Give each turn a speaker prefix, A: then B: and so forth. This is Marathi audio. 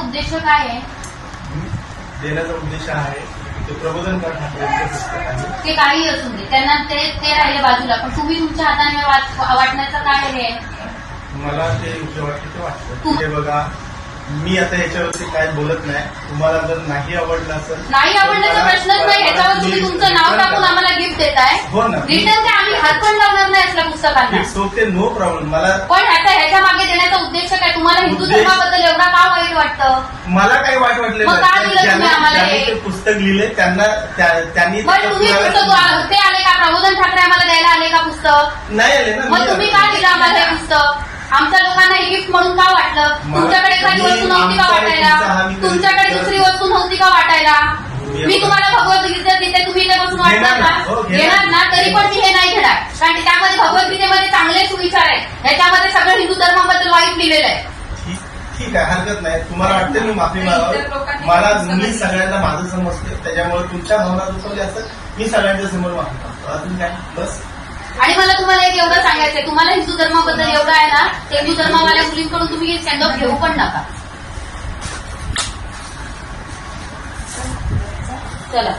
A: उद्देश काय आहे?
B: देण्याचा उद्देश आहे ते प्रबोधनकार ठाकरेंचं पुस्तक आहे.
A: ते काही असू दे, त्यांना ते राहिले बाजूला, पण तुम्ही तुमच्या हाताने वाटण्याचं काय आहे?
B: मला ते योग्य वाटतं ते वाटतं. हे बघा, मी आता याच्यावरती काय बोलत नाही. तुम्हाला जर नाही आवडलं असेल,
A: नाही आवडण्याचा प्रश्नच नाही. ह्याच्यावर तुम्ही तुमचं नाव टाकून आम्हाला गिफ्ट देताय.
B: हो ना,
A: रिटर्न ते आम्ही हात पण लावणार नाही असल्या पुस्तकांना.
B: Okay, no problem. मला
A: पण ह्याच्या मागे देण्याचा उद्देश काय? तुम्हाला हिंदू धर्माबद्दल एवढा का वाईट वाटतं?
B: मला काही वाईट वाटलं
A: मग का दिलं तुम्ही आम्हाला
B: ज्यांनी
A: हे?
B: ते पुस्तक लिहिले त्यांनी
A: पण तुम्ही पुस्तक ते आले का? प्रबोधन ठाकरे आम्हाला द्यायला आले का पुस्तक?
B: नाही आले ना.
A: मग तुम्ही का दिलं आम्हाला हे पुस्तक? आमच्या लोकांना हे गिफ्ट म्हणून का वाटलं? तुमच्याकडे एखादी वस्तू नव्हती का वाटायला? तुमच्याकडे दुसरी वस्तू नव्हती का वाटायला? मी तुम्हाला भगवद्गीता देते, तुम्ही इथे बसून वाटणार ना? घेणार ना? तरी पण मी हे नाही घेणार, कारण की त्यामध्ये भगवद्गीतेमध्ये चांगले सुविचार आहेत. ह्याच्यामध्ये सगळं हिंदू धर्माबद्दल वाईट लिहिलेलं आहे.
B: ठीक आहे, हरकत नाही. तुम्हाला वाटते मी माफी मागावं. मला मी सगळ्यांना माझं समजते, त्याच्यामुळे तुमच्या भावना दुखवल्या असं मी सगळ्यांच्या समोर माफी मागतो. अजून काय? बस.
A: आणि मला तुम्हाला एक एवढं सांगायचंय, तुम्हाला हिंदू धर्माबद्दल एवढं आहे ना, हिंदू धर्मावाल्या मुलींकडून तुम्ही स्टँडअप घेऊ पण नका. चला.